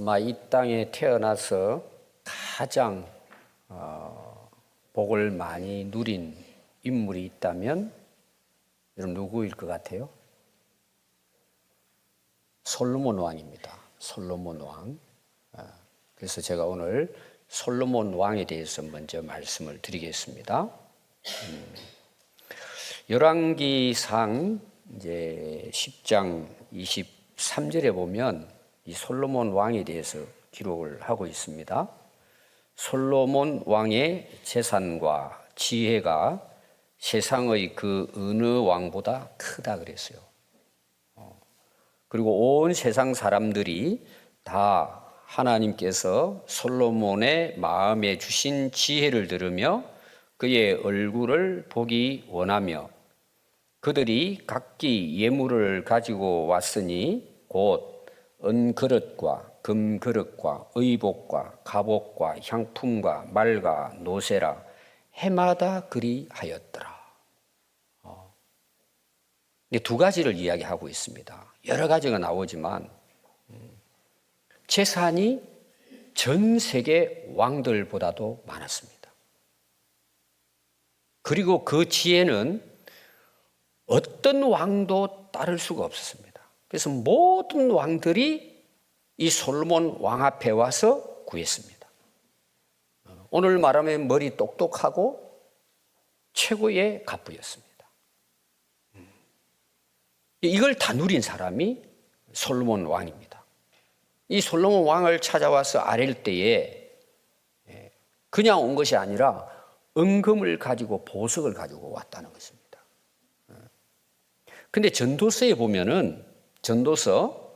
아마 이 땅에 태어나서 가장 복을 많이 누린 인물이 있다면 여러분 누구일 것 같아요? 솔로몬 왕입니다. 솔로몬 왕. 그래서 제가 오늘 솔로몬 왕에 대해서 먼저 말씀을 드리겠습니다. 열왕기상 이제 10장 23절에 보면 이 솔로몬 왕에 대해서 기록을 하고 있습니다. 솔로몬 왕의 재산과 지혜가 세상의 그 어느 왕보다 크다 그랬어요. 그리고 온 세상 사람들이 다 하나님께서 솔로몬의 마음에 주신 지혜를 들으며 그의 얼굴을 보기 원하며 그들이 각기 예물을 가지고 왔으니 곧 은그릇과 금그릇과 의복과 갑옷과 향품과 말과 노새라 해마다 그리하였더라. 두 가지를 이야기하고 있습니다. 여러 가지가 나오지만 재산이 전 세계 왕들보다도 많았습니다. 그리고 그 지혜는 어떤 왕도 따를 수가 없었습니다. 그래서 모든 왕들이 이 솔로몬 왕 앞에 와서 구했습니다. 오늘 말하면 머리 똑똑하고 최고의 갑부였습니다. 이걸 다 누린 사람이 솔로몬 왕입니다. 이 솔로몬 왕을 찾아와서 아랠 때에 그냥 온 것이 아니라 은금을 가지고 보석을 가지고 왔다는 것입니다. 근데 전도서에 보면은 전도서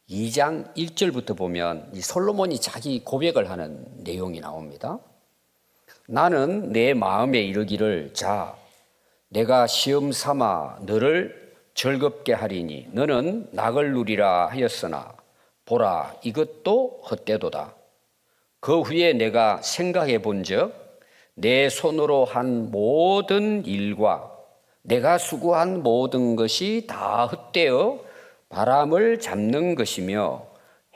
2장 1절부터 보면 이 솔로몬이 자기 고백을 하는 내용이 나옵니다. 나는 내 마음에 이르기를 자 내가 시험 삼아 너를 즐겁게 하리니 너는 낙을 누리라 하였으나 보라 이것도 헛되도다. 그 후에 내가 생각해 본즉 내 손으로 한 모든 일과 내가 수고한 모든 것이 다 헛되어 바람을 잡는 것이며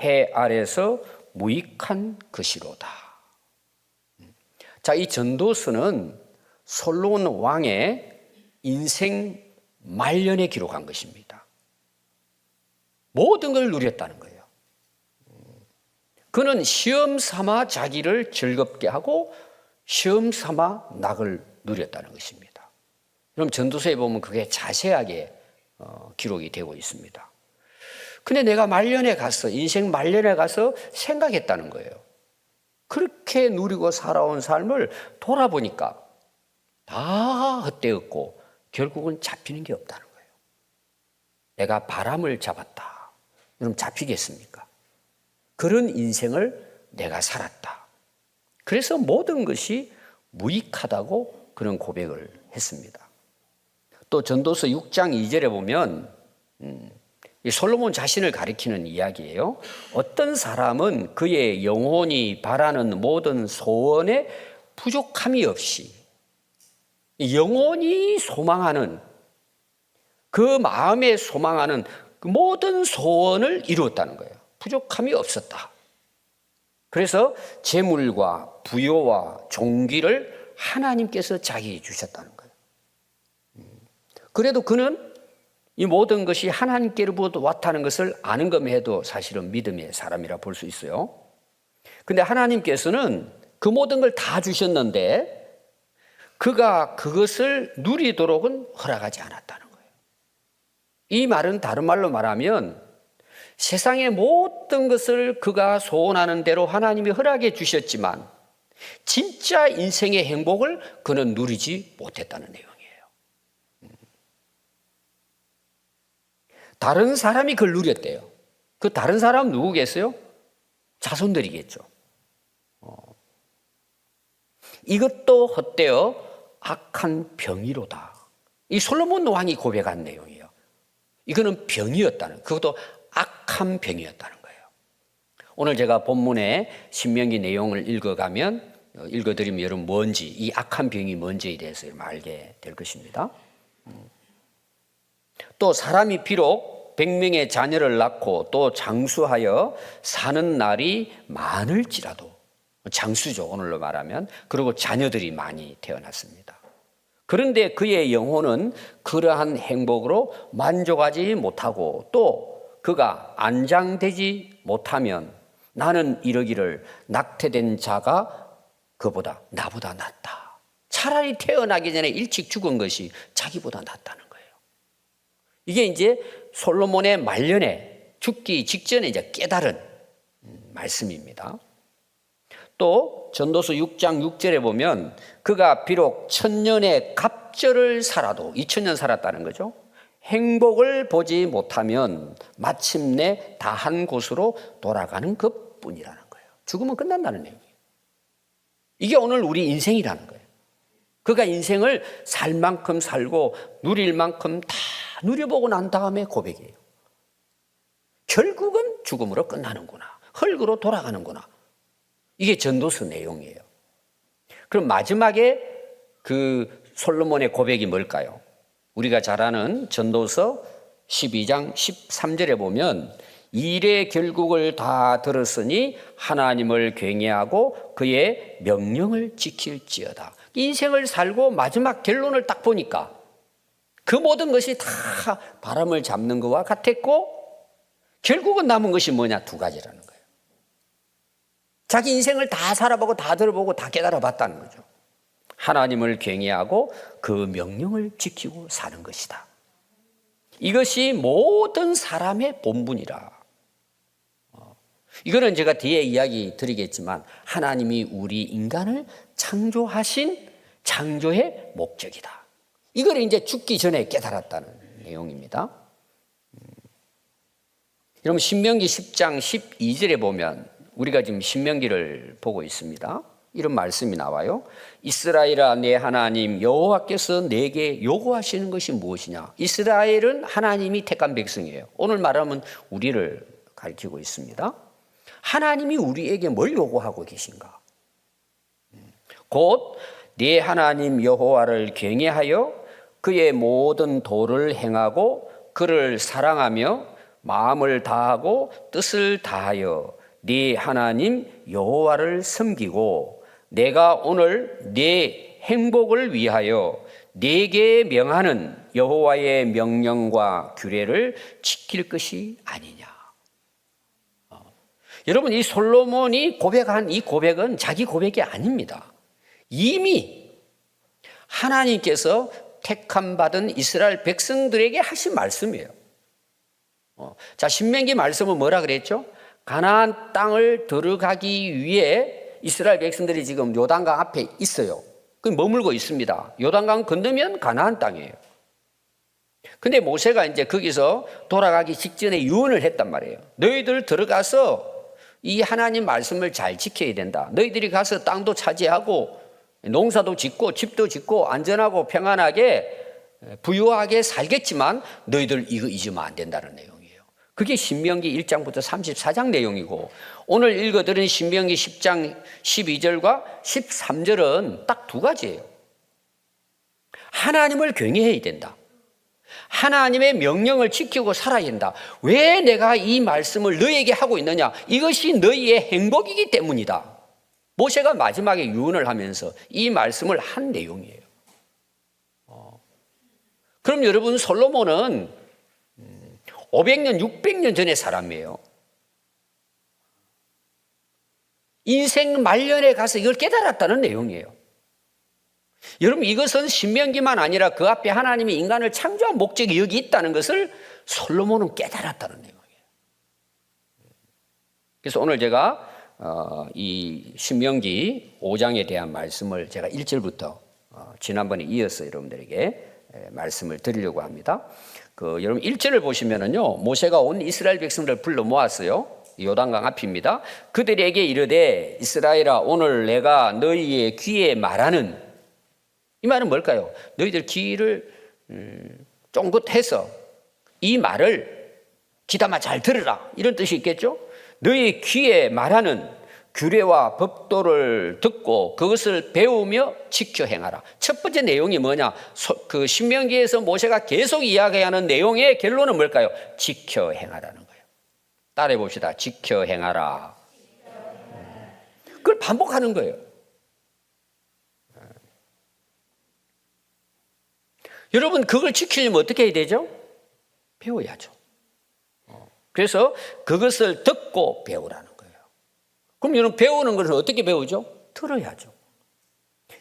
해 아래서 무익한 것이로다. 자, 이 전도서는 솔로몬 왕의 인생 말년에 기록한 것입니다. 모든 걸 누렸다는 거예요. 그는 시험 삼아 자기를 즐겁게 하고 시험 삼아 낙을 누렸다는 것입니다. 그럼 전도서에 보면 그게 자세하게 기록이 되고 있습니다. 근데 내가 말년에 가서 인생 말년에 가서 생각했다는 거예요. 그렇게 누리고 살아온 삶을 돌아보니까 다 헛되었고 결국은 잡히는 게 없다는 거예요. 내가 바람을 잡았다. 그럼 잡히겠습니까? 그런 인생을 내가 살았다. 그래서 모든 것이 무익하다고 그런 고백을 했습니다. 또 전도서 6장 2절에 보면 이 솔로몬 자신을 가리키는 이야기예요. 어떤 사람은 그의 영혼이 바라는 모든 소원에 부족함이 없이 영혼이 소망하는 그 마음에 소망하는 그 모든 소원을 이루었다는 거예요. 부족함이 없었다. 그래서 재물과 부요와 종기를 하나님께서 자기에게 주셨다는 거예요. 그래도 그는 이 모든 것이 하나님께로부터 왔다는 것을 아는 것만 해도 사실은 믿음의 사람이라 볼 수 있어요. 근데 하나님께서는 그 모든 걸 다 주셨는데 그가 그것을 누리도록은 허락하지 않았다는 거예요. 이 말은 다른 말로 말하면 세상의 모든 것을 그가 소원하는 대로 하나님이 허락해 주셨지만 진짜 인생의 행복을 그는 누리지 못했다는 내용이에요. 다른 사람이 그걸 누렸대요. 그 다른 사람은 누구겠어요? 자손들이겠죠. 이것도 헛되어 악한 병이로다. 이 솔로몬 왕이 고백한 내용이에요. 이거는 병이었다는, 그것도 악한 병이었다는 거예요. 오늘 제가 본문의 신명기 내용을 읽어드리면 여러분 뭔지, 이 악한 병이 뭔지에 대해서 알게 될 것입니다. 또 사람이 비록 100명의 자녀를 낳고 또 장수하여 사는 날이 많을지라도, 장수죠 오늘로 말하면. 그리고 자녀들이 많이 태어났습니다. 그런데 그의 영혼은 그러한 행복으로 만족하지 못하고 또 그가 안장되지 못하면 나는 이러기를 낙태된 자가 그보다 나보다 낫다. 차라리 태어나기 전에 일찍 죽은 것이 자기보다 낫다는 거예요. 이게 이제 솔로몬의 말년에 죽기 직전에 이제 깨달은 말씀입니다. 또 전도서 6장 6절에 보면 그가 비록 1000년의 갑절을 살아도 2000년 살았다는 거죠. 행복을 보지 못하면 마침내 다한 곳으로 돌아가는 것뿐이라는 거예요. 죽으면 끝난다는 내용이에요. 이게 오늘 우리 인생이라는 거예요. 그가 인생을 살 만큼 살고 누릴 만큼 다 누려보고 난 다음에 고백이에요. 결국은 죽음으로 끝나는구나. 흙으로 돌아가는구나. 이게 전도서 내용이에요. 그럼 마지막에 그 솔로몬의 고백이 뭘까요? 우리가 잘 아는 전도서 12장 13절에 보면 일의 결국을 다 들었으니 하나님을 경외하고 그의 명령을 지킬지어다. 인생을 살고 마지막 결론을 딱 보니까 그 모든 것이 다 바람을 잡는 것과 같았고 결국은 남은 것이 뭐냐? 두 가지라는 거예요. 자기 인생을 다 살아보고 다 들어보고 다 깨달아봤다는 거죠. 하나님을 경외하고 그 명령을 지키고 사는 것이다. 이것이 모든 사람의 본분이라. 이거는 제가 뒤에 이야기 드리겠지만 하나님이 우리 인간을 창조하신 창조의 목적이다. 이걸 이제 죽기 전에 깨달았다는 내용입니다. 여러분 신명기 10장 12절에 보면 우리가 지금 신명기를 보고 있습니다. 이런 말씀이 나와요. 이스라엘아 내 하나님 여호와께서 내게 요구하시는 것이 무엇이냐? 이스라엘은 하나님이 택한 백성이에요. 오늘 말하면 우리를 가리키고 있습니다. 하나님이 우리에게 뭘 요구하고 계신가? 곧 네 하나님 여호와를 경외하여 그의 모든 도를 행하고 그를 사랑하며 마음을 다하고 뜻을 다하여 네 하나님 여호와를 섬기고 내가 오늘 네 행복을 위하여 네게 명하는 여호와의 명령과 규례를 지킬 것이 아니냐. 여러분 이 솔로몬이 고백한 이 고백은 자기 고백이 아닙니다. 이미 하나님께서 택함 받은 이스라엘 백성들에게 하신 말씀이에요. 자 신명기 말씀은 뭐라 그랬죠? 가나안 땅을 들어가기 위해 이스라엘 백성들이 지금 요단강 앞에 있어요. 그 머물고 있습니다. 요단강 건너면 가나안 땅이에요. 근데 모세가 이제 거기서 돌아가기 직전에 유언을 했단 말이에요. 너희들 들어가서 이 하나님 말씀을 잘 지켜야 된다. 너희들이 가서 땅도 차지하고 농사도 짓고 집도 짓고 안전하고 평안하게 부유하게 살겠지만 너희들 이거 잊으면 안 된다는 내용이에요. 그게 신명기 1장부터 34장 내용이고 오늘 읽어드린 신명기 10장 12절과 13절은 딱 두 가지예요. 하나님을 경외해야 된다. 하나님의 명령을 지키고 살아야 된다. 왜 내가 이 말씀을 너에게 하고 있느냐? 이것이 너희의 행복이기 때문이다. 모세가 마지막에 유언을 하면서 이 말씀을 한 내용이에요. 그럼 여러분 솔로몬은 500년, 600년 전의 사람이에요. 인생 말년에 가서 이걸 깨달았다는 내용이에요. 여러분 이것은 신명기만 아니라 그 앞에 하나님이 인간을 창조한 목적이 여기 있다는 것을 솔로몬은 깨달았다는 내용이에요. 그래서 오늘 제가 이 신명기 5장에 대한 말씀을 제가 1절부터 지난번에 이어서 여러분들에게 말씀을 드리려고 합니다. 여러분 1절을 보시면은요, 모세가 온 이스라엘 백성들을 불러 모았어요. 요단강 앞입니다. 그들에게 이르되 이스라엘아 오늘 내가 너희의 귀에 말하는, 이 말은 뭘까요? 너희들 귀를 쫑긋해서 이 말을 귀담아 잘 들으라, 이런 뜻이 있겠죠. 너희 귀에 말하는 규례와 법도를 듣고 그것을 배우며 지켜 행하라. 첫 번째 내용이 뭐냐? 그 신명기에서 모세가 계속 이야기하는 내용의 결론은 뭘까요? 지켜 행하라는 거예요. 따라해 봅시다. 지켜 행하라. 그걸 반복하는 거예요. 여러분, 그걸 지키려면 어떻게 해야 되죠? 배워야죠. 그래서 그것을 듣고 배우라는 거예요. 그럼 여러분, 배우는 것을 어떻게 배우죠? 들어야죠.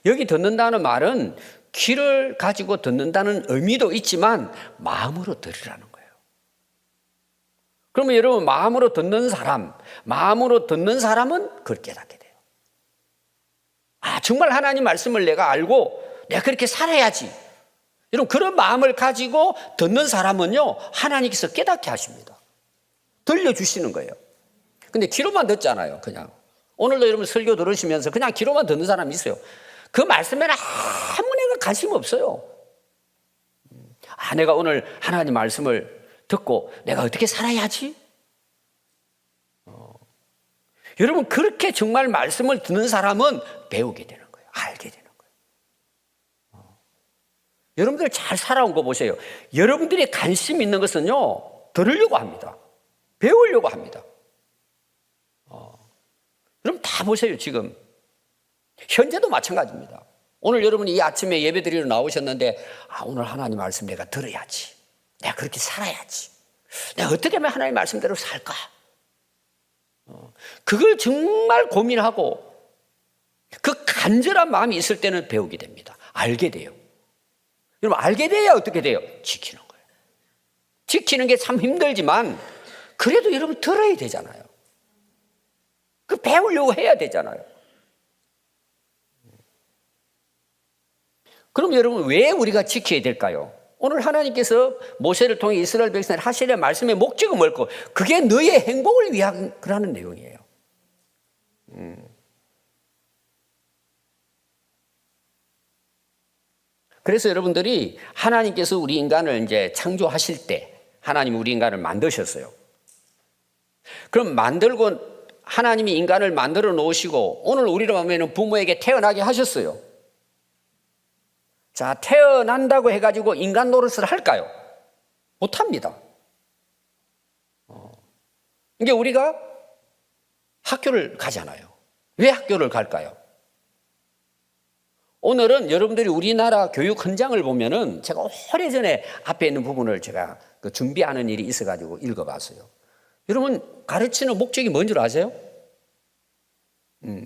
여기 듣는다는 말은 귀를 가지고 듣는다는 의미도 있지만 마음으로 들으라는 거예요. 그러면 여러분, 마음으로 듣는 사람은 그걸 깨닫게 돼요. 아, 정말 하나님 말씀을 내가 알고 내가 그렇게 살아야지. 여러분, 그런 마음을 가지고 듣는 사람은요, 하나님께서 깨닫게 하십니다. 들려주시는 거예요. 근데 귀로만 듣잖아요, 그냥. 오늘도 여러분 설교 들으시면서 그냥 귀로만 듣는 사람이 있어요. 그 말씀에는 아무 내가 관심 없어요. 아, 내가 오늘 하나님 말씀을 듣고 내가 어떻게 살아야지? 여러분, 그렇게 정말 말씀을 듣는 사람은 배우게 되는 거예요. 알게 되는 거예요. 여러분들 잘 살아온 거 보세요. 여러분들이 관심 있는 것은요, 들으려고 합니다. 배우려고 합니다. 여러분 다 보세요. 지금 현재도 마찬가지입니다. 오늘 여러분이 이 아침에 예배 드리러 나오셨는데, 아, 오늘 하나님 말씀 내가 들어야지. 내가 그렇게 살아야지. 내가 어떻게 하면 하나님 말씀대로 살까? 그걸 정말 고민하고 그 간절한 마음이 있을 때는 배우게 됩니다. 알게 돼요. 여러분, 알게 돼야 어떻게 돼요? 지키는 거예요. 지키는 게 참 힘들지만 그래도 여러분 들어야 되잖아요. 그 배우려고 해야 되잖아요. 그럼 여러분, 왜 우리가 지켜야 될까요? 오늘 하나님께서 모세를 통해 이스라엘 백성을 하시려 말씀의 목적은 뭘까? 그게 너의 행복을 위한 그러는 내용이에요. 그래서 여러분들이 하나님께서 우리 인간을 이제 창조하실 때 하나님 우리 인간을 만드셨어요. 그럼 만들고 하나님이 인간을 만들어 놓으시고 오늘 우리로 하면 부모에게 태어나게 하셨어요. 자, 태어난다고 해가지고 인간 노릇을 할까요? 못합니다. 이게 우리가 학교를 가잖아요. 왜 학교를 갈까요? 오늘은 여러분들이 우리나라 교육 현장을 보면은 제가 오래전에 앞에 있는 부분을 제가 준비하는 일이 있어가지고 읽어봤어요. 여러분, 가르치는 목적이 뭔 줄 아세요?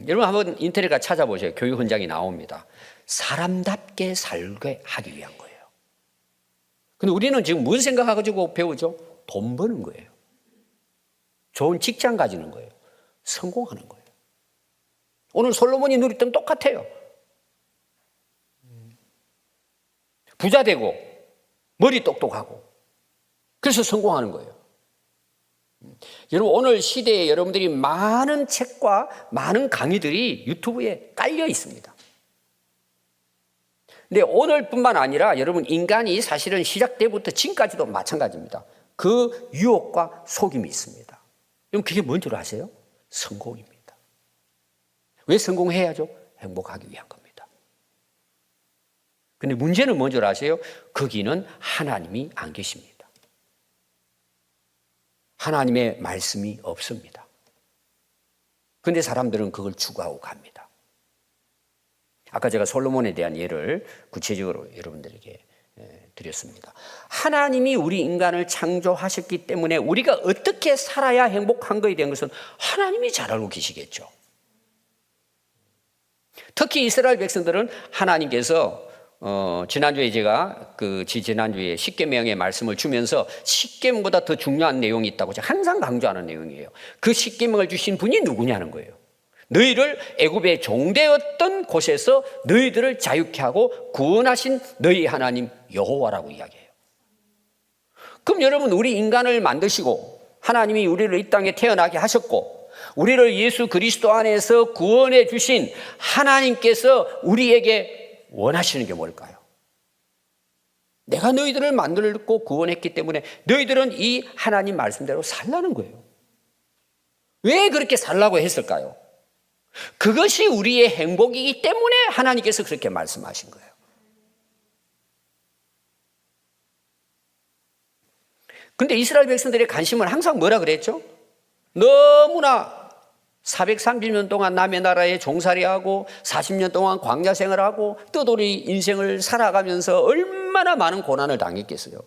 여러분 한번 인터넷 가서 찾아보세요. 교육 현장이 나옵니다. 사람답게 살게 하기 위한 거예요. 근데 우리는 지금 무슨 생각하고 배우죠? 돈 버는 거예요. 좋은 직장 가지는 거예요. 성공하는 거예요. 오늘 솔로몬이 누렸던 똑같아요. 부자 되고 머리 똑똑하고 그래서 성공하는 거예요. 여러분, 오늘 시대에 여러분들이 많은 책과 많은 강의들이 유튜브에 깔려 있습니다. 근데 오늘뿐만 아니라 여러분, 인간이 사실은 시작 때부터 지금까지도 마찬가지입니다. 그 유혹과 속임이 있습니다. 그럼 그게 뭔 줄 아세요? 성공입니다. 왜 성공해야죠? 행복하기 위한 겁니다. 근데 문제는 뭔 줄 아세요? 거기는 하나님이 안 계십니다. 하나님의 말씀이 없습니다. 그런데 사람들은 그걸 추구하고 갑니다. 아까 제가 솔로몬에 대한 예를 구체적으로 여러분들에게 드렸습니다. 하나님이 우리 인간을 창조하셨기 때문에 우리가 어떻게 살아야 행복한 거에 대한 것은 하나님이 잘 알고 계시겠죠. 특히 이스라엘 백성들은 하나님께서 지난주에 제가 지난주에 십계명의 말씀을 주면서 십계명보다 더 중요한 내용이 있다고 제가 항상 강조하는 내용이에요. 그 십계명을 주신 분이 누구냐는 거예요. 너희를 애굽의 종되었던 곳에서 너희들을 자유케 하고 구원하신 너희 하나님 여호와라고 이야기해요. 그럼 여러분, 우리 인간을 만드시고 하나님이 우리를 이 땅에 태어나게 하셨고 우리를 예수 그리스도 안에서 구원해 주신 하나님께서 우리에게 원하시는 게 뭘까요? 내가 너희들을 만들고 구원했기 때문에 너희들은 이 하나님 말씀대로 살라는 거예요. 왜 그렇게 살라고 했을까요? 그것이 우리의 행복이기 때문에 하나님께서 그렇게 말씀하신 거예요. 근데 이스라엘 백성들의 관심은 항상 뭐라 그랬죠? 너무나 430년 동안 남의 나라에 종살이하고 40년 동안 광야 생활하고 떠돌이 인생을 살아가면서 얼마나 많은 고난을 당했겠어요.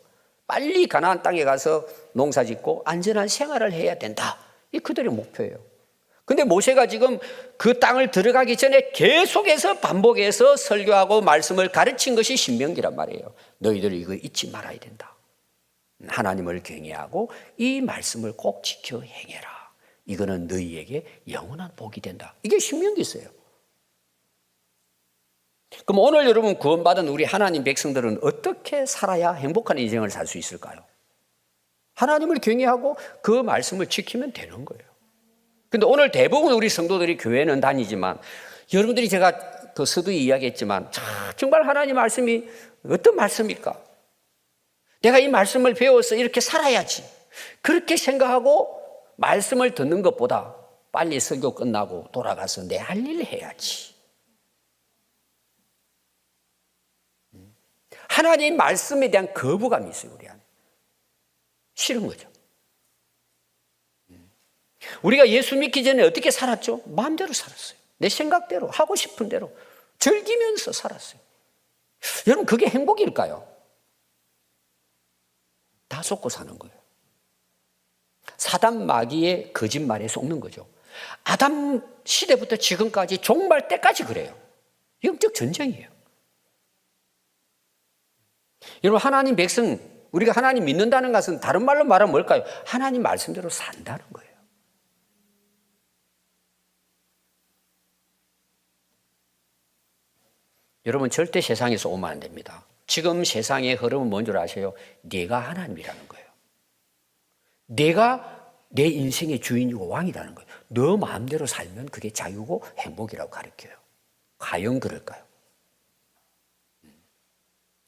빨리 가나안 땅에 가서 농사 짓고 안전한 생활을 해야 된다. 이 그들의 목표예요. 근데 모세가 지금 그 땅을 들어가기 전에 계속해서 반복해서 설교하고 말씀을 가르친 것이 신명기란 말이에요. 너희들 이거 잊지 말아야 된다. 하나님을 경외하고 이 말씀을 꼭 지켜 행해라. 이거는 너희에게 영원한 복이 된다. 이게 신명기서예요. 그럼 오늘 여러분 구원받은 우리 하나님 백성들은 어떻게 살아야 행복한 인생을 살 수 있을까요? 하나님을 경외하고 그 말씀을 지키면 되는 거예요. 근데 오늘 대부분 우리 성도들이 교회는 다니지만 여러분들이 제가 그 서두에 이야기했지만 정말 하나님 말씀이 어떤 말씀일까? 내가 이 말씀을 배워서 이렇게 살아야지. 그렇게 생각하고 말씀을 듣는 것보다 빨리 설교 끝나고 돌아가서 내 할 일 해야지. 하나님 말씀에 대한 거부감이 있어요, 우리 안에. 싫은 거죠. 우리가 예수 믿기 전에 어떻게 살았죠? 마음대로 살았어요. 내 생각대로, 하고 싶은 대로 즐기면서 살았어요. 여러분, 그게 행복일까요? 다 속고 사는 거예요. 사단 마귀의 거짓말에 속는 거죠. 아담 시대부터 지금까지 종말 때까지 그래요. 영적 전쟁이에요. 여러분, 하나님 백성, 우리가 하나님 믿는다는 것은 다른 말로 말하면 뭘까요? 하나님 말씀대로 산다는 거예요. 여러분, 절대 세상에서 오면 안 됩니다. 지금 세상의 흐름은 뭔 줄 아세요? 내가 하나님이라는 거예요. 내가 내 인생의 주인이고 왕이라는 거예요. 너 마음대로 살면 그게 자유고 행복이라고 가르쳐요. 과연 그럴까요?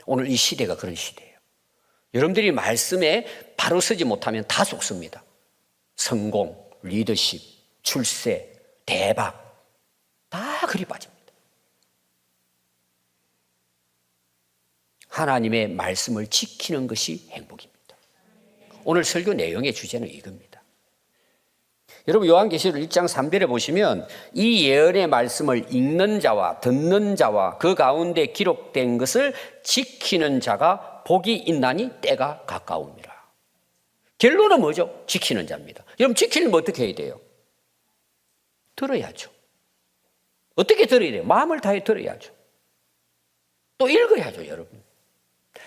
오늘 이 시대가 그런 시대예요. 여러분들이 말씀에 바로 서지 못하면 다 속습니다. 성공, 리더십, 출세, 대박 다 그리 빠집니다. 하나님의 말씀을 지키는 것이 행복입니다. 오늘 설교 내용의 주제는 이겁니다. 여러분, 요한계시록 1장 3절에 보시면 이 예언의 말씀을 읽는 자와 듣는 자와 그 가운데 기록된 것을 지키는 자가 복이 있나니 때가 가까웁니다. 결론은 뭐죠? 지키는 자입니다. 여러분, 지키려면 어떻게 해야 돼요? 들어야죠. 어떻게 들어야 돼요? 마음을 다해 들어야죠. 또 읽어야죠, 여러분.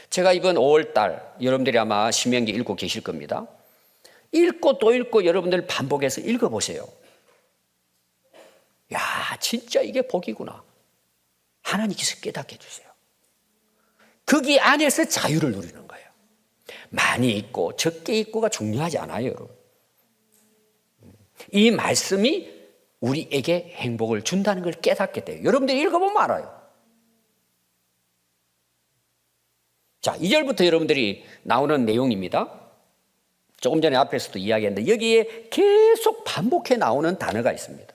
제가 이번 5월 달 여러분들이 아마 신명기 읽고 계실 겁니다. 읽고 또 읽고 여러분들 반복해서 읽어보세요. 야, 진짜 이게 복이구나. 하나님께서 깨닫게 해주세요. 거기 안에서 자유를 누리는 거예요. 많이 읽고 적게 읽고가 중요하지 않아요, 여러분. 이 말씀이 우리에게 행복을 준다는 걸 깨닫게 돼요. 여러분들이 읽어보면 알아요. 자, 2절부터 여러분들이 나오는 내용입니다. 조금 전에 앞에서도 이야기했는데 여기에 계속 반복해 나오는 단어가 있습니다.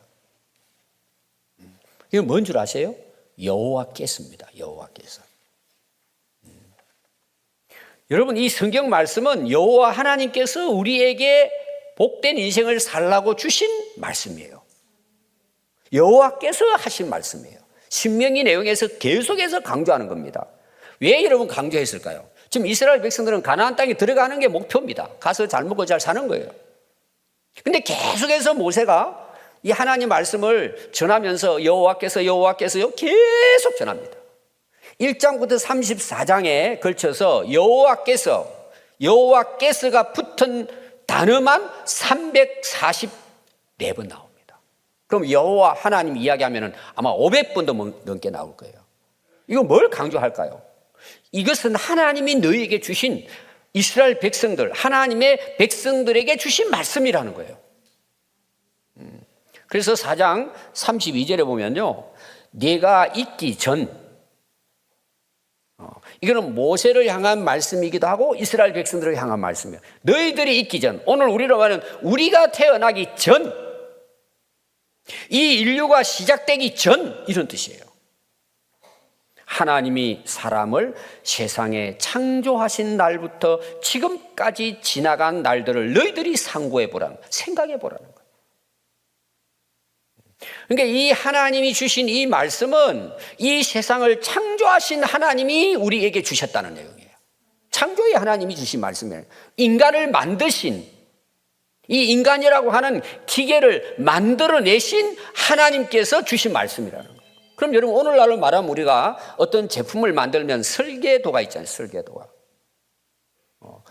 이건 뭔 줄 아세요? 여호와께서입니다. 여호와께서. 여러분, 이 성경 말씀은 여호와 하나님께서 우리에게 복된 인생을 살라고 주신 말씀이에요. 여호와께서 하신 말씀이에요. 신명기 내용에서 계속해서 강조하는 겁니다. 왜 여러분 강조했을까요? 지금 이스라엘 백성들은 가나안 땅에 들어가는 게 목표입니다. 가서 잘 먹고 잘 사는 거예요. 근데 계속해서 모세가 이 하나님 말씀을 전하면서 여호와께서요 계속 전합니다. 1장부터 34장에 걸쳐서 여호와께서가 붙은 단어만 344번 나옵니다. 그럼 여호와 하나님 이야기하면 아마 500번도 넘게 나올 거예요. 이거 뭘 강조할까요? 이것은 하나님이 너희에게 주신 이스라엘 백성들, 하나님의 백성들에게 주신 말씀이라는 거예요. 그래서 4장 32절에 보면요, 네가 있기 전, 이거는 모세를 향한 말씀이기도 하고 이스라엘 백성들을 향한 말씀이에요. 너희들이 있기 전, 오늘 우리로 말하는 우리가 태어나기 전, 이 인류가 시작되기 전 이런 뜻이에요. 하나님이 사람을 세상에 창조하신 날부터 지금까지 지나간 날들을 너희들이 상고해 보라는, 생각해 보라는 거예요. 그러니까 이 하나님이 주신 이 말씀은 이 세상을 창조하신 하나님이 우리에게 주셨다는 내용이에요. 창조의 하나님이 주신 말씀이에요. 인간을 만드신, 이 인간이라고 하는 기계를 만들어내신 하나님께서 주신 말씀이라는 거예요. 그럼 여러분, 오늘날로 말하면 우리가 어떤 제품을 만들면 설계도가 있잖아요. 설계도가.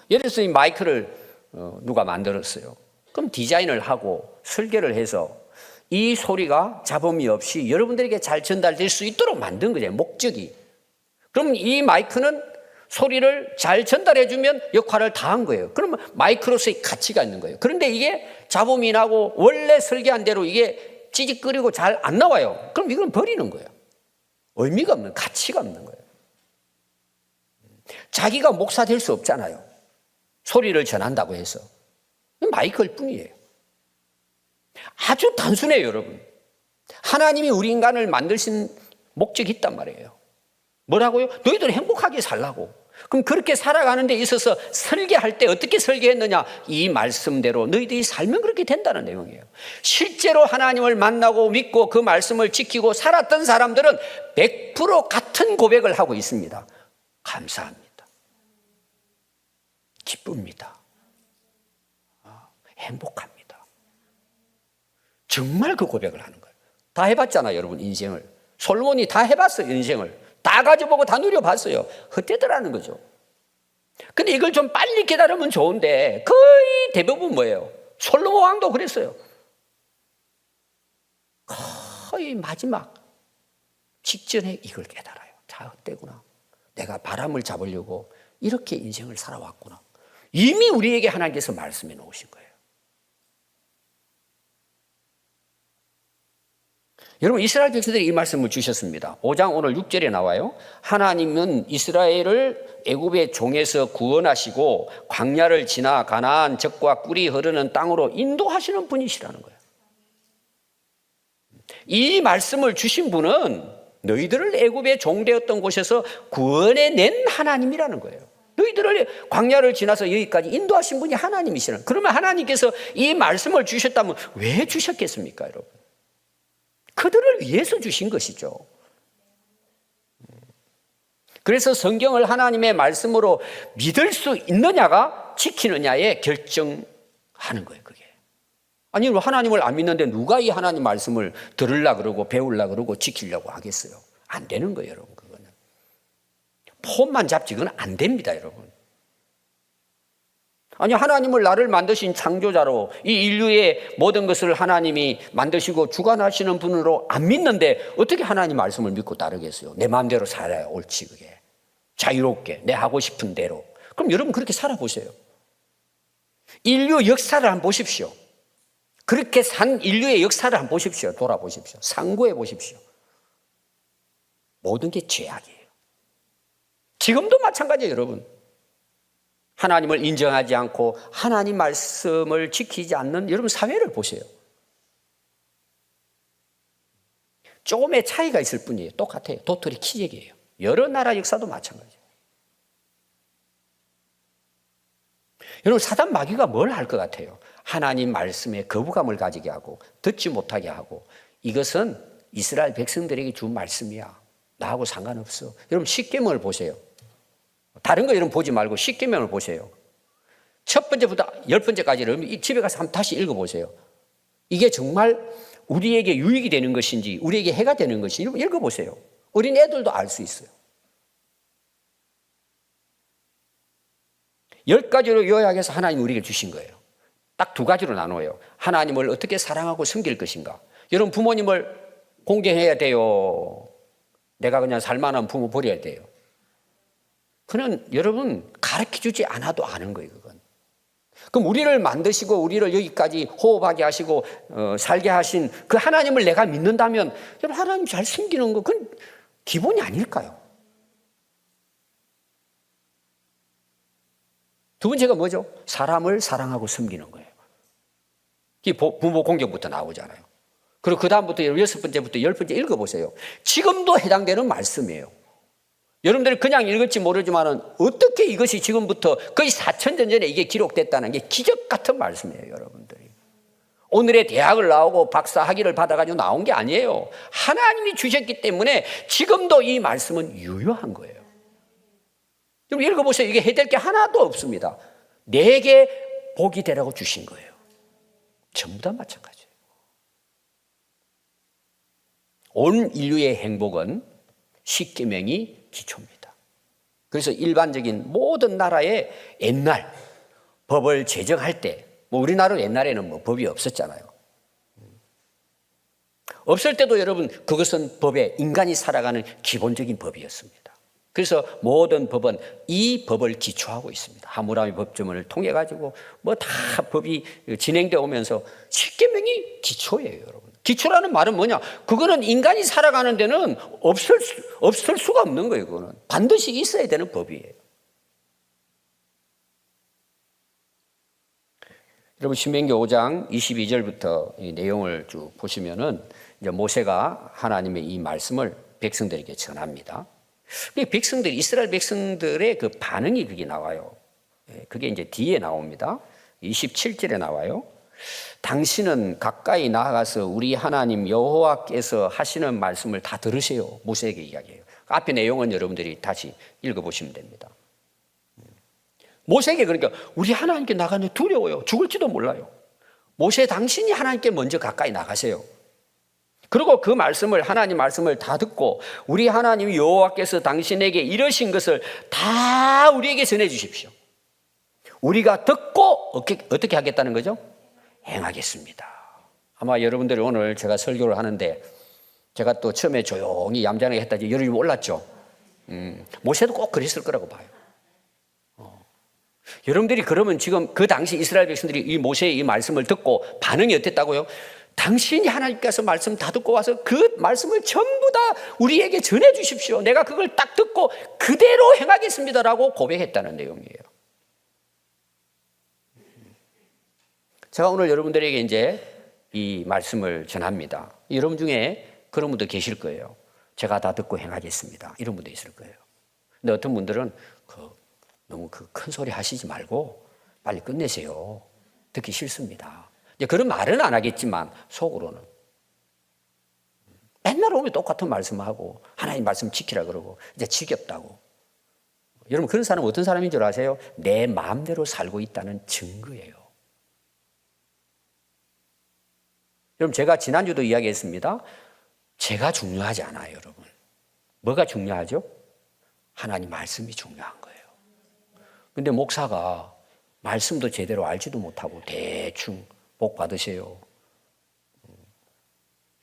예를 들어서 이 마이크를 누가 만들었어요. 그럼 디자인을 하고 설계를 해서 이 소리가 잡음이 없이 여러분들에게 잘 전달될 수 있도록 만든 거죠. 목적이. 그럼 이 마이크는 소리를 잘 전달해주면 역할을 다 한 거예요. 그러면 마이크로서의 가치가 있는 거예요. 그런데 이게 잡음이 나고 원래 설계한 대로 이게 찌직거리고 잘 안 나와요. 그럼 이건 버리는 거예요. 의미가 없는, 가치가 없는 거예요. 자기가 목사 될 수 없잖아요. 소리를 전한다고 해서. 마이크일 뿐이에요. 아주 단순해요, 여러분. 하나님이 우리 인간을 만드신 목적이 있단 말이에요. 뭐라고요? 너희들 행복하게 살라고. 그럼 그렇게 살아가는 데 있어서 설계할 때 어떻게 설계했느냐? 이 말씀대로 너희들이 살면 그렇게 된다는 내용이에요. 실제로 하나님을 만나고 믿고 그 말씀을 지키고 살았던 사람들은 100% 같은 고백을 하고 있습니다. 감사합니다. 기쁩니다. 행복합니다. 정말 그 고백을 하는 거예요. 다 해봤잖아요, 여러분, 인생을. 솔로몬이 다 해봤어요, 인생을. 다 가져보고 다 누려봤어요. 헛되더라는 거죠. 근데 이걸 좀 빨리 깨달으면 좋은데 거의 대부분 뭐예요? 솔로몬 왕도 그랬어요. 거의 마지막 직전에 이걸 깨달아요. 자, 헛되구나. 내가 바람을 잡으려고 이렇게 인생을 살아왔구나. 이미 우리에게 하나님께서 말씀해 놓으신 거예요. 여러분, 이스라엘 백성들이 이 말씀을 주셨습니다. 5장 오늘 6절에 나와요. 하나님은 이스라엘을 애굽의 종에서 구원하시고 광야를 지나 가나안 젖과 꿀이 흐르는 땅으로 인도하시는 분이시라는 거예요. 이 말씀을 주신 분은 너희들을 애굽의 종되었던 곳에서 구원해낸 하나님이라는 거예요. 너희들을 광야를 지나서 여기까지 인도하신 분이 하나님이시라는 거예요. 그러면 하나님께서 이 말씀을 주셨다면 왜 주셨겠습니까, 여러분? 그들을 위해서 주신 것이죠. 그래서 성경을 하나님의 말씀으로 믿을 수 있느냐가 지키느냐에 결정하는 거예요, 그게. 아니, 하나님을 안 믿는데 누가 이 하나님 말씀을 들으려고 그러고 배우려고 그러고 지키려고 하겠어요? 안 되는 거예요, 여러분, 그거는. 폼만 잡지 그건 안 됩니다, 여러분. 아니, 하나님을 나를 만드신 창조자로 이 인류의 모든 것을 하나님이 만드시고 주관하시는 분으로 안 믿는데 어떻게 하나님 말씀을 믿고 따르겠어요? 내 마음대로 살아요, 옳지, 그게. 자유롭게, 내 하고 싶은 대로. 그럼 여러분 그렇게 살아보세요. 인류 역사를 한번 보십시오. 그렇게 산 인류의 역사를 한번 보십시오. 돌아보십시오. 상고해 보십시오. 모든 게 죄악이에요. 지금도 마찬가지예요, 여러분. 하나님을 인정하지 않고 하나님 말씀을 지키지 않는 여러분 사회를 보세요. 조금의 차이가 있을 뿐이에요. 똑같아요. 도토리 키재기예요. 여러 나라 역사도 마찬가지예요. 여러분, 사단 마귀가 뭘 할 것 같아요? 하나님 말씀에 거부감을 가지게 하고 듣지 못하게 하고, 이것은 이스라엘 백성들에게 준 말씀이야. 나하고 상관없어. 여러분, 십계명을 보세요. 다른 거 여러분 보지 말고 십계명을 보세요. 첫 번째부터 10번째까지를 집에 가서 한번 다시 읽어보세요. 이게 정말 우리에게 유익이 되는 것인지 우리에게 해가 되는 것인지 여러분 읽어보세요. 어린 애들도 알 수 있어요. 10가지로 요약해서 하나님 우리에게 주신 거예요. 딱 2가지로 나눠요. 하나님을 어떻게 사랑하고 섬길 것인가. 여러분, 부모님을 공경해야 돼요. 내가 그냥 살만한 부모 버려야 돼요. 그는 여러분 가르쳐주지 않아도 아는 거예요, 그건. 그럼 우리를 만드시고 우리를 여기까지 호흡하게 하시고 살게 하신 그 하나님을 내가 믿는다면 여러분, 하나님 잘 섬기는 거 그건 기본이 아닐까요? 두 번째가 뭐죠? 사람을 사랑하고 섬기는 거예요. 부모 공경부터 나오잖아요. 그리고 그 다음부터 6번째부터 10번째 읽어보세요. 지금도 해당되는 말씀이에요. 여러분들이 그냥 읽을지 모르지만 어떻게 이것이 지금부터 거의 4,000년 전에 이게 기록됐다는 게 기적 같은 말씀이에요, 여러분들이. 오늘의 대학을 나오고 박사 학위를 받아가지고 나온 게 아니에요. 하나님이 주셨기 때문에 지금도 이 말씀은 유효한 거예요. 여러분 읽어보세요. 이게 해될 게 하나도 없습니다. 내게 복이 되라고 주신 거예요. 전부 다 마찬가지예요. 온 인류의 행복은 십계명이 기초입니다. 그래서 일반적인 모든 나라의 옛날 법을 제정할 때, 뭐 우리나라 옛날에는 뭐 법이 없었잖아요. 없을 때도 여러분 그것은 법에 인간이 살아가는 기본적인 법이었습니다. 그래서 모든 법은 이 법을 기초하고 있습니다. 하무라비 법조문을 통해 가지고 뭐 다 법이 진행되어 오면서 십계명이 기초예요, 여러분. 기초라는 말은 뭐냐? 그거는 인간이 살아가는 데는 없을 수가 없는 거예요. 그거는 반드시 있어야 되는 법이에요. 여러분 신명기 5장 22절부터 이 내용을 쭉 보시면은 이제 모세가 하나님의 이 말씀을 백성들에게 전합니다. 백성들이 이스라엘 백성들의 그 반응이 그게 나와요. 그게 이제 뒤에 나옵니다. 27절에 나와요. 당신은 가까이 나아가서 우리 하나님 여호와께서 하시는 말씀을 다 들으세요. 모세에게 이야기해요. 앞에 내용은 여러분들이 다시 읽어보시면 됩니다. 모세에게 그러니까 우리 하나님께 나가는 두려워요. 죽을지도 몰라요. 모세 당신이 하나님께 먼저 가까이 나가세요. 그리고 그 말씀을 하나님 말씀을 다 듣고 우리 하나님 여호와께서 당신에게 이러신 것을 다 우리에게 전해 주십시오. 우리가 듣고 어떻게 하겠다는 거죠? 행하겠습니다. 아마 여러분들이 오늘 제가 설교를 하는데 제가 또 처음에 조용히 얌전하게 했다지 여러분이 몰랐죠? 모세도 꼭 그랬을 거라고 봐요. 여러분들이 그러면 지금 그 당시 이스라엘 백성들이 이 모세의 이 말씀을 듣고 반응이 어땠다고요? 당신이 하나님께서 말씀 다 듣고 와서 그 말씀을 전부 다 우리에게 전해 주십시오. 내가 그걸 딱 듣고 그대로 행하겠습니다라고 고백했다는 내용이에요. 제가 오늘 여러분들에게 이제 이 말씀을 전합니다. 여러분 중에 그런 분도 계실 거예요. 제가 다 듣고 행하겠습니다. 이런 분도 있을 거예요. 근데 어떤 분들은 너무 큰 소리 하시지 말고 빨리 끝내세요. 듣기 싫습니다. 이제 그런 말은 안 하겠지만 속으로는 맨날 오면 똑같은 말씀하고 하나님 말씀 지키라 그러고 이제 지겹다고. 여러분 그런 사람은 어떤 사람인 줄 아세요? 내 마음대로 살고 있다는 증거예요. 여러분 제가 지난주도 이야기했습니다. 제가 중요하지 않아요, 여러분. 뭐가 중요하죠? 하나님 말씀이 중요한 거예요. 근데 목사가 말씀도 제대로 알지도 못하고 대충 복 받으세요.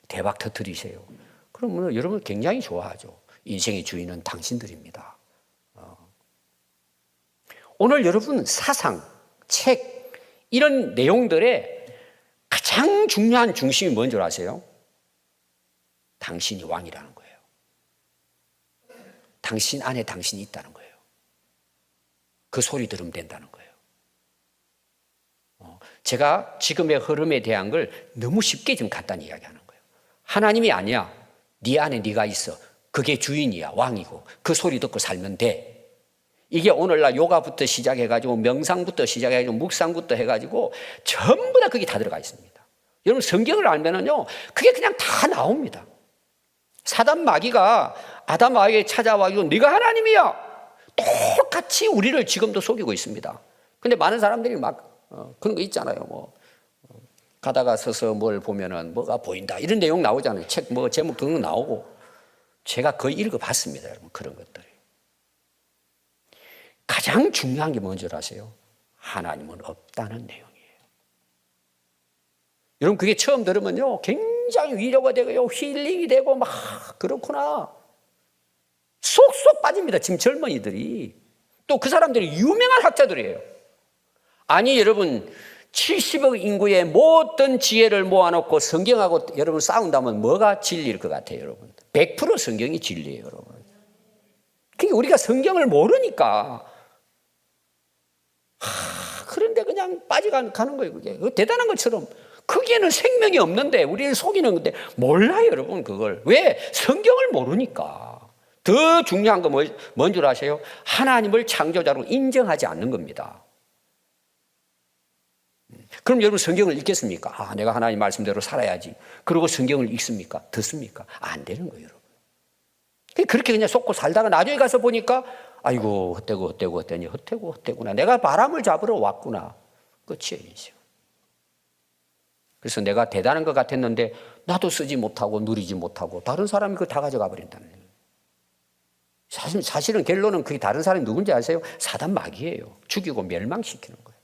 대박 터뜨리세요. 그러면 여러분 굉장히 좋아하죠. 인생의 주인은 당신들입니다. 오늘 여러분 사상, 책 이런 내용들의 가장 중요한 중심이 뭔 줄 아세요? 당신이 왕이라는 거예요. 당신 안에 당신이 있다는 거예요. 그 소리 들으면 된다는 거예요. 제가 지금의 흐름에 대한 걸 너무 쉽게 좀 간단히 이야기하는 거예요. 하나님이 아니야. 네 안에 네가 있어. 그게 주인이야. 왕이고. 그 소리 듣고 살면 돼. 이게 오늘날 요가부터 시작해가지고 명상부터 시작해가지고 묵상부터 해가지고 전부 다 그게 다 들어가 있습니다. 여러분 성경을 알면은요 그게 그냥 다 나옵니다. 사단 마귀가 아담 마귀에 찾아와가지고 네가 하나님이야. 똑같이 우리를 지금도 속이고 있습니다. 근데 많은 사람들이 막 그런 거 있잖아요. 뭐 가다가 서서 뭘 보면은 뭐가 보인다 이런 내용 나오잖아요. 책 뭐 제목 등등 나오고 제가 거의 읽어봤습니다, 여러분 그런 것들. 가장 중요한 게 뭔지 아세요? 하나님은 없다는 내용이에요. 여러분 그게 처음 들으면요 굉장히 위로가 되고요 힐링이 되고 막 그렇구나 쏙쏙 빠집니다. 지금 젊은이들이 또 그 사람들이 유명한 학자들이에요. 아니 여러분 70억 인구의 모든 지혜를 모아놓고 성경하고 여러분 싸운다면 뭐가 진리일 것 같아요, 여러분? 100% 성경이 진리예요, 여러분. 그러니까 우리가 성경을 모르니까 그런데 그냥 빠져가는 거예요. 그게 대단한 것처럼 거기에는 생명이 없는데 우리를 속이는 건데 몰라요, 여러분. 그걸 왜? 성경을 모르니까. 더 중요한 건 뭔 줄 아세요? 하나님을 창조자로 인정하지 않는 겁니다. 그럼 여러분 성경을 읽겠습니까? 아, 내가 하나님 말씀대로 살아야지. 그리고 성경을 읽습니까? 듣습니까? 안 되는 거예요, 여러분. 그렇게 그냥 속고 살다가 나중에 가서 보니까 아이고 헛되고 헛되니 헛되구나. 내가 바람을 잡으러 왔구나. 끝이에요, 인생. 그래서 내가 대단한 것 같았는데 나도 쓰지 못하고 누리지 못하고 다른 사람이 그거 다 가져가 버린다는 거예요. 사실은 결론은 그게 다른 사람이 누군지 아세요? 사단 마귀예요. 죽이고 멸망시키는 거예요.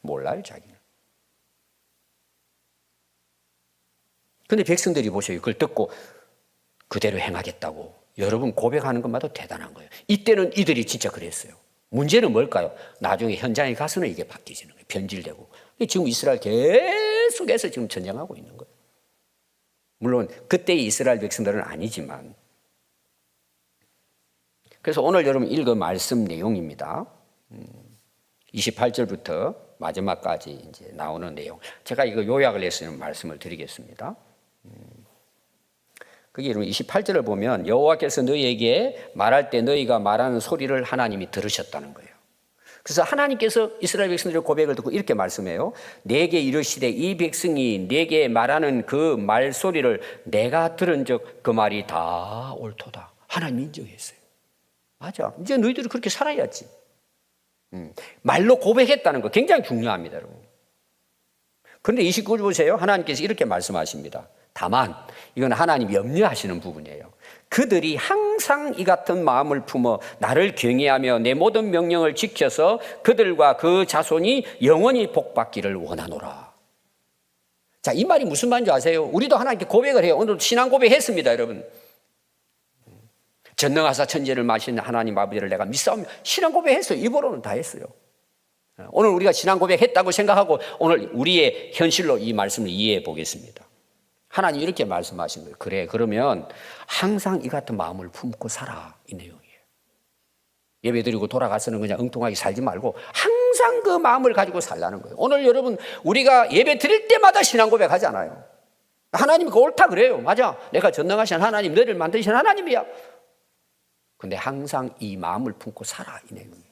몰라요, 자기는. 근데 백성들이 보세요. 그걸 듣고 그대로 행하겠다고 여러분 고백하는 것마다 대단한 거예요. 이때는 이들이 진짜 그랬어요. 문제는 뭘까요? 나중에 현장에 가서는 이게 바뀌지는 거예요. 변질되고. 지금 이스라엘 계속해서 지금 전쟁하고 있는 거예요. 물론 그때의 이스라엘 백성들은 아니지만. 그래서 오늘 여러분 읽은 말씀 내용입니다. 28절부터 마지막까지 이제 나오는 내용. 제가 이거 요약을 해서 말씀을 드리겠습니다. 그게 여러분 28절을 보면 여호와께서 너희에게 말할 때 너희가 말하는 소리를 하나님이 들으셨다는 거예요. 그래서 하나님께서 이스라엘 백성들의 고백을 듣고 이렇게 말씀해요. 내게 이르시되 이 백성이 내게 말하는 그 말소리를 내가 들은 적 그 말이 다 옳도다. 하나님 인정했어요. 맞아. 이제 너희들이 그렇게 살아야지. 말로 고백했다는 거 굉장히 중요합니다, 여러분. 그런데 29절 보세요. 하나님께서 이렇게 말씀하십니다. 다만 이건 하나님 염려하시는 부분이에요. 그들이 항상 이 같은 마음을 품어 나를 경외하며 내 모든 명령을 지켜서 그들과 그 자손이 영원히 복받기를 원하노라. 자, 이 말이 무슨 말인지 아세요? 우리도 하나님께 고백을 해요. 오늘 신앙 고백했습니다, 여러분. 전능하사 천지를 마신 하나님 아버지를 내가 믿사오며 신앙 고백했어요. 입으로는 다 했어요. 오늘 우리가 신앙 고백했다고 생각하고 오늘 우리의 현실로 이 말씀을 이해해 보겠습니다. 하나님 이렇게 말씀하신 거예요. 그래, 그러면 항상 이 같은 마음을 품고 살아, 이 내용이에요. 예배 드리고 돌아가서는 그냥 엉뚱하게 살지 말고 항상 그 마음을 가지고 살라는 거예요. 오늘 여러분 우리가 예배 드릴 때마다 신앙 고백하잖아요. 하나님이 그 옳다 그래요. 맞아. 내가 전능하신 하나님, 너를 만드신 하나님이야. 근데 항상 이 마음을 품고 살아, 이 내용이에요.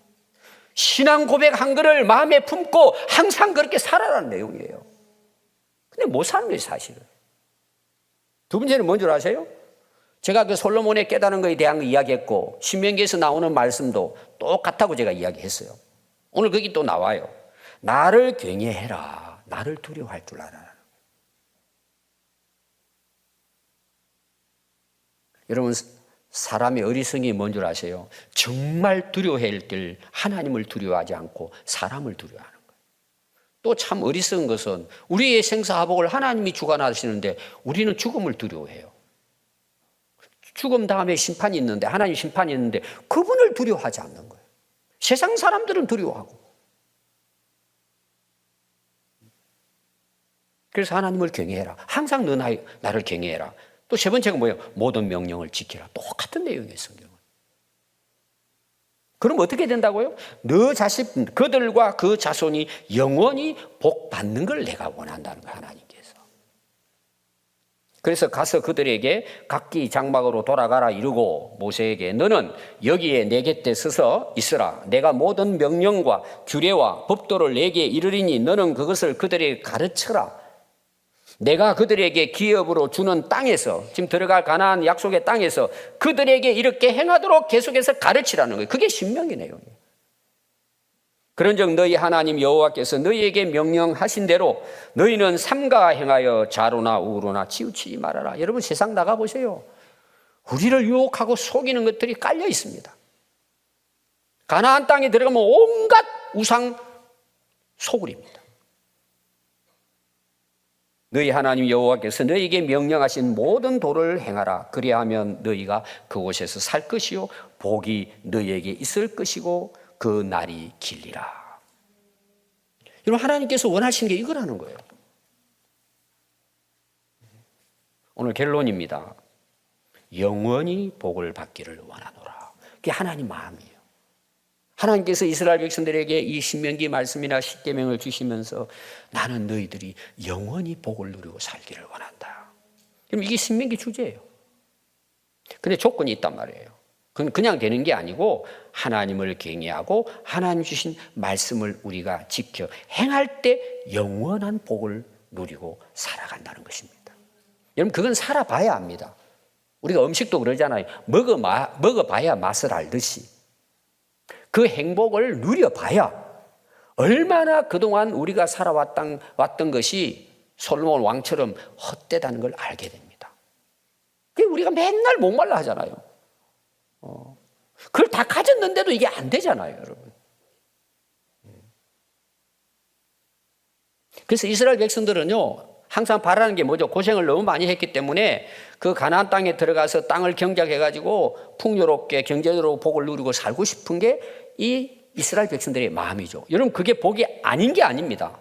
신앙 고백한 거를 마음에 품고 항상 그렇게 살아라는 내용이에요. 근데 못 사는 거예요, 사실은. 두 번째는 뭔 줄 아세요? 제가 그 솔로몬의 깨달은 것에 대한 거 이야기했고 신명기에서 나오는 말씀도 똑같다고 제가 이야기했어요. 오늘 거기 또 나와요. 나를 경외해라. 나를 두려워할 줄 알아라. 여러분 사람의 어리석음이 뭔 줄 아세요? 정말 두려워해야 될 하나님을 두려워하지 않고 사람을 두려워하는 거예요. 또 참 어리석은 것은 우리의 생사화복을 하나님이 주관하시는데 우리는 죽음을 두려워해요. 죽음 다음에 심판이 있는데 하나님 심판이 있는데 그분을 두려워하지 않는 거예요. 세상 사람들은 두려워하고. 그래서 하나님을 경외해라. 항상 너 나를 경외해라. 또 세 번째가 뭐예요? 모든 명령을 지키라. 똑같은 내용이에요, 성경은. 그럼 어떻게 된다고요? 너 자신, 그들과 그 자손이 영원히 복 받는 걸 내가 원한다는 거야, 하나님께서. 그래서 가서 그들에게 각기 장막으로 돌아가라 이르고 모세에게 너는 여기에 내 곁에 서서 있으라. 내가 모든 명령과 규례와 법도를 내게 이르리니 너는 그것을 그들에게 가르쳐라. 내가 그들에게 기업으로 주는 땅에서 지금 들어갈 가나안 약속의 땅에서 그들에게 이렇게 행하도록 계속해서 가르치라는 거예요. 그게 신명기 내용이에요. 그런즉 너희 하나님 여호와께서 너희에게 명령하신 대로 너희는 삼가 행하여 좌로나 우로나 치우치지 말아라. 여러분 세상 나가보세요. 우리를 유혹하고 속이는 것들이 깔려 있습니다. 가나안 땅에 들어가면 온갖 우상 소굴입니다. 너희 하나님 여호와께서 너희에게 명령하신 모든 도를 행하라. 그리하면 너희가 그곳에서 살 것이요 복이 너희에게 있을 것이고 그 날이 길리라. 여러분 하나님께서 원하시는 게 이거라는 거예요. 오늘 결론입니다. 영원히 복을 받기를 원하노라. 그게 하나님 마음이에요. 하나님께서 이스라엘 백성들에게 이 신명기 말씀이나 십계명을 주시면서 나는 너희들이 영원히 복을 누리고 살기를 원한다. 그럼 이게 신명기 주제예요. 근데 조건이 있단 말이에요. 그건 그냥 되는 게 아니고 하나님을 경외하고 하나님 주신 말씀을 우리가 지켜 행할 때 영원한 복을 누리고 살아간다는 것입니다. 여러분 그건 살아봐야 합니다. 우리가 음식도 그러잖아요. 먹어봐야 맛을 알듯이 그 행복을 누려봐야 얼마나 그동안 우리가 살아왔던 것이 솔로몬 왕처럼 헛되다는 걸 알게 됩니다. 우리가 맨날 목말라 하잖아요. 그걸 다 가졌는데도 이게 안 되잖아요, 여러분. 그래서 이스라엘 백성들은요, 항상 바라는 게 뭐죠? 고생을 너무 많이 했기 때문에 그 가나안 땅에 들어가서 땅을 경작해가지고 풍요롭게 경제적으로 복을 누리고 살고 싶은 게 이 이스라엘 백성들의 마음이죠. 여러분 그게 복이 아닌 게 아닙니다.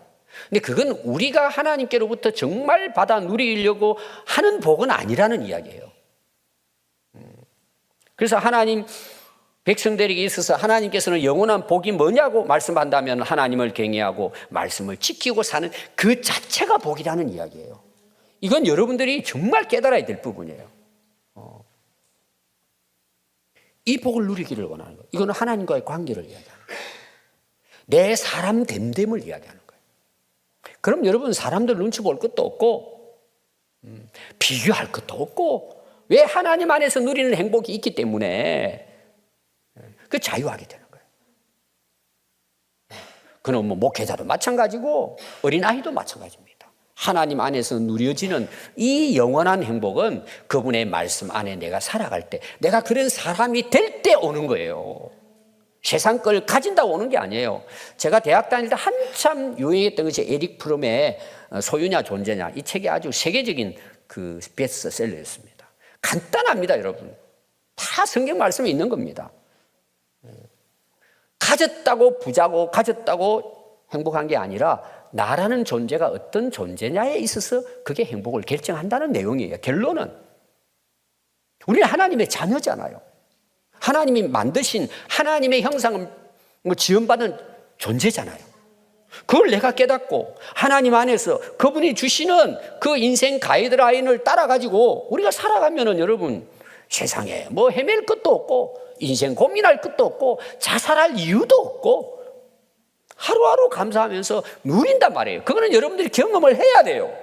근데 그건 우리가 하나님께로부터 정말 받아 누리려고 하는 복은 아니라는 이야기예요. 그래서 하나님 백성들에게 있어서 하나님께서는 영원한 복이 뭐냐고 말씀한다면 하나님을 경외하고 말씀을 지키고 사는 그 자체가 복이라는 이야기예요. 이건 여러분들이 정말 깨달아야 될 부분이에요. 이 복을 누리기를 원하는 거예요. 이거는 하나님과의 관계를 이야기하는 거예요. 내 사람 됨됨을 이야기하는 거예요. 그럼 여러분 사람들 눈치 볼 것도 없고 비교할 것도 없고 왜 하나님 안에서 누리는 행복이 있기 때문에 그 자유하게 되는 거예요. 그는 뭐 목회자도 마찬가지고 어린아이도 마찬가지입니다. 하나님 안에서 누려지는 이 영원한 행복은 그분의 말씀 안에 내가 살아갈 때 내가 그런 사람이 될 때 오는 거예요. 세상 걸 가진다고 오는 게 아니에요. 제가 대학 다닐 때 한참 유행했던 것이 에릭 프롬의 소유냐 존재냐 이 책이 아주 세계적인 그 베스트셀러였습니다. 간단합니다, 여러분. 다 성경 말씀에 있는 겁니다. 가졌다고 부자고 가졌다고 행복한 게 아니라 나라는 존재가 어떤 존재냐에 있어서 그게 행복을 결정한다는 내용이에요. 결론은 우리는 하나님의 자녀잖아요. 하나님이 만드신 하나님의 형상을 지음받은 존재잖아요. 그걸 내가 깨닫고 하나님 안에서 그분이 주시는 그 인생 가이드라인을 따라가지고 우리가 살아가면은 여러분 세상에 뭐 헤맬 것도 없고 인생 고민할 것도 없고 자살할 이유도 없고 하루하루 감사하면서 누린단 말이에요. 그거는 여러분들이 경험을 해야 돼요.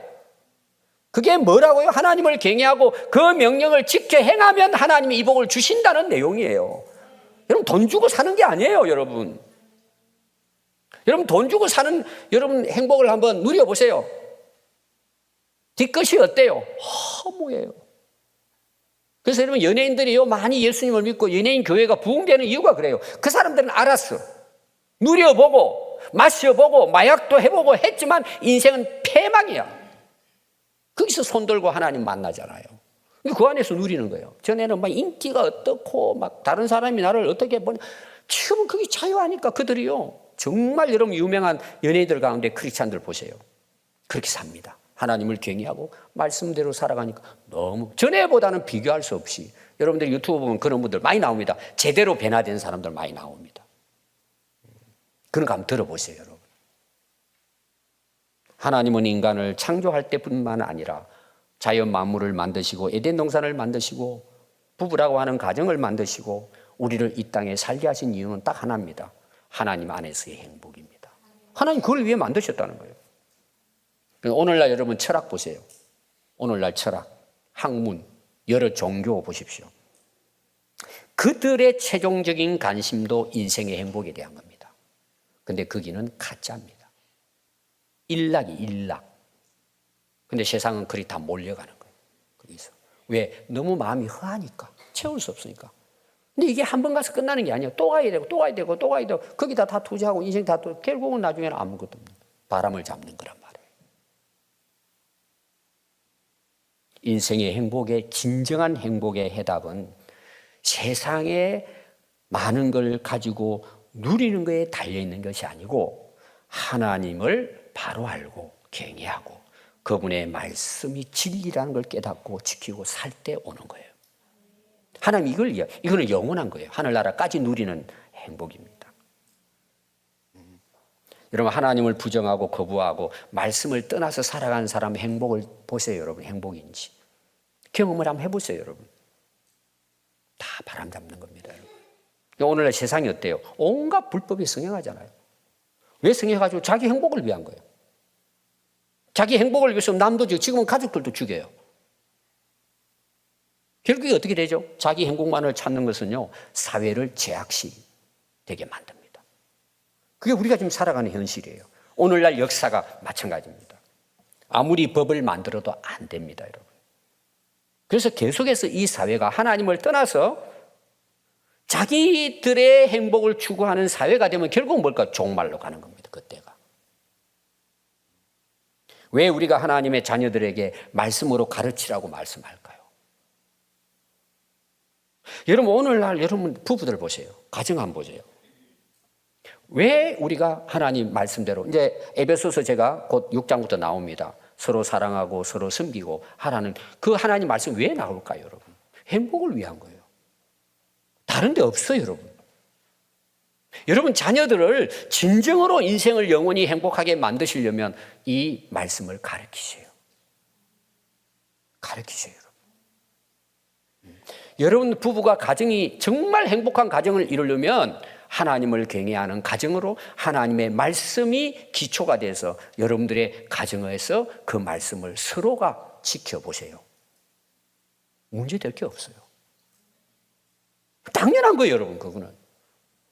그게 뭐라고요? 하나님을 경외하고 그 명령을 지켜 행하면 하나님이 이 복을 주신다는 내용이에요. 여러분 돈 주고 사는 게 아니에요, 여러분. 여러분 돈 주고 사는 여러분 행복을 한번 누려보세요. 뒷끝이 어때요? 허무해요. 그래서 여러분 연예인들이요 많이 예수님을 믿고 연예인 교회가 부흥되는 이유가 그래요. 그 사람들은 알았어. 누려보고 마셔보고 마약도 해보고 했지만 인생은 패망이야. 거기서 손들고 하나님 만나잖아요. 그 안에서 누리는 거예요. 전에는 막 인기가 어떻고 막 다른 사람이 나를 어떻게 보냐. 지금은 그게 자유하니까 그들이요. 정말 여러분 유명한 연예인들 가운데 크리스찬들 보세요. 그렇게 삽니다. 하나님을 경외하고 말씀대로 살아가니까 너무 전에보다는 비교할 수 없이 여러분들 유튜브 보면 그런 분들 많이 나옵니다. 제대로 변화된 사람들 많이 나옵니다. 그런 거 한번 들어보세요, 여러분. 하나님은 인간을 창조할 때뿐만 아니라 자연 만물을 만드시고 에덴 동산을 만드시고 부부라고 하는 가정을 만드시고 우리를 이 땅에 살게 하신 이유는 딱 하나입니다. 하나님 안에서의 행복입니다. 하나님 그걸 위해 만드셨다는 거예요. 오늘날 여러분 철학 보세요. 오늘날 철학, 학문, 여러 종교 보십시오. 그들의 최종적인 관심도 인생의 행복에 대한 겁니다. 근데 거기는 가짜입니다. 일락. 근데 세상은 그리 다 몰려가는 거예요. 거기서. 왜? 너무 마음이 허하니까. 채울 수 없으니까. 근데 이게 한 번 가서 끝나는 게 아니에요. 또 가야 되고 또 가야 되고 또 가야 되고 거기다 다 투자하고 인생 다 또 결국은 나중에는 아무것도 없는 바람을 잡는 거란 말이에요. 인생의 행복의 진정한 행복의 해답은 세상에 많은 걸 가지고 누리는 거에 달려있는 것이 아니고 하나님을 바로 알고 경외하고 그분의 말씀이 진리라는 걸 깨닫고 지키고 살 때 오는 거예요. 하나님 이거는 영원한 거예요. 하늘나라까지 누리는 행복입니다. 여러분 하나님을 부정하고 거부하고 말씀을 떠나서 살아가는 사람의 행복을 보세요. 여러분 행복인지. 경험을 한번 해보세요. 여러분. 다 바람잡는 겁니다. 여러분. 오늘날 세상이 어때요? 온갖 불법이 성행하잖아요. 왜 성행해가지고? 자기 행복을 위한 거예요. 자기 행복을 위해서 남도 죽이고 지금은 가족들도 죽여요. 결국에 어떻게 되죠? 자기 행복만을 찾는 것은요, 사회를 제약시되게 만듭니다. 그게 우리가 지금 살아가는 현실이에요. 오늘날 역사가 마찬가지입니다. 아무리 법을 만들어도 안 됩니다, 여러분. 그래서 계속해서 이 사회가 하나님을 떠나서 자기들의 행복을 추구하는 사회가 되면 결국 뭘까? 종말로 가는 겁니다, 그때가. 왜 우리가 하나님의 자녀들에게 말씀으로 가르치라고 말씀할까요? 여러분 오늘날 여러분 부부들 보세요. 가정 한번 보세요. 왜 우리가 하나님 말씀대로 이제 에베소서 제가 곧 6장부터 나옵니다. 서로 사랑하고 서로 섬기고 하라는 그 하나님 말씀 왜 나올까요, 여러분? 행복을 위한 거예요. 다른 데 없어요, 여러분. 여러분 자녀들을 진정으로 인생을 영원히 행복하게 만드시려면 이 말씀을 가르치세요. 가르치세요, 여러분. 여러분 부부가 가정이 정말 행복한 가정을 이루려면 하나님을 경외하는 가정으로 하나님의 말씀이 기초가 돼서 여러분들의 가정에서 그 말씀을 서로가 지켜보세요. 문제될 게 없어요. 당연한 거예요, 여러분. 그거는.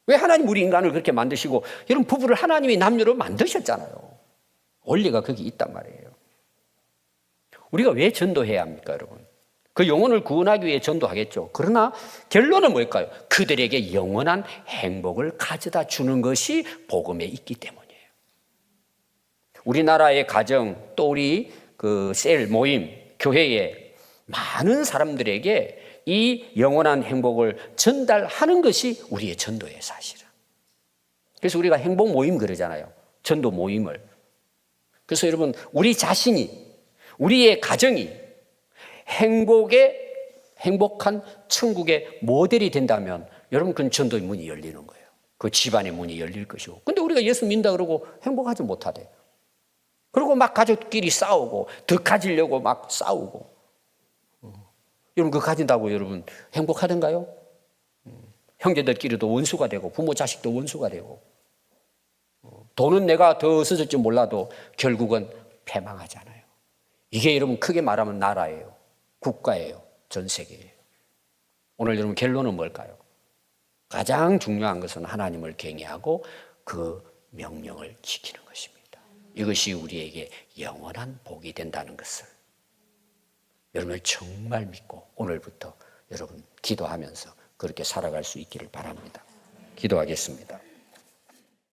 왜 하나님 우리 인간을 그렇게 만드시고 여러분 부부를 하나님이 남녀로 만드셨잖아요. 원리가 거기 있단 말이에요. 우리가 왜 전도해야 합니까, 여러분? 그 영혼을 구원하기 위해 전도하겠죠. 그러나 결론은 뭘까요? 그들에게 영원한 행복을 가져다 주는 것이 복음에 있기 때문이에요. 우리나라의 가정 또 우리 그 셀 모임 교회에 많은 사람들에게 이 영원한 행복을 전달하는 것이 우리의 전도예요, 사실은. 그래서 우리가 행복 모임 그러잖아요. 전도 모임을. 그래서 여러분 우리 자신이 우리의 가정이 행복한 천국의 모델이 된다면 여러분 그건 전도의 문이 열리는 거예요. 그 집안의 문이 열릴 것이고. 근데 우리가 예수 믿는다 그러고 행복하지 못하대. 그리고 막 가족끼리 싸우고 더 가지려고 막 싸우고. 여러분 그거 가진다고 여러분 행복하던가요? 형제들끼리도 원수가 되고 부모 자식도 원수가 되고 돈은 내가 더 없어질지 몰라도 결국은 패망하잖아요. 이게 여러분 크게 말하면 나라예요. 국가예요. 전 세계예요. 오늘 여러분 결론은 뭘까요? 가장 중요한 것은 하나님을 경외하고 그 명령을 지키는 것입니다. 이것이 우리에게 영원한 복이 된다는 것을 여러분을 정말 믿고 오늘부터 여러분 기도하면서 그렇게 살아갈 수 있기를 바랍니다. 기도하겠습니다.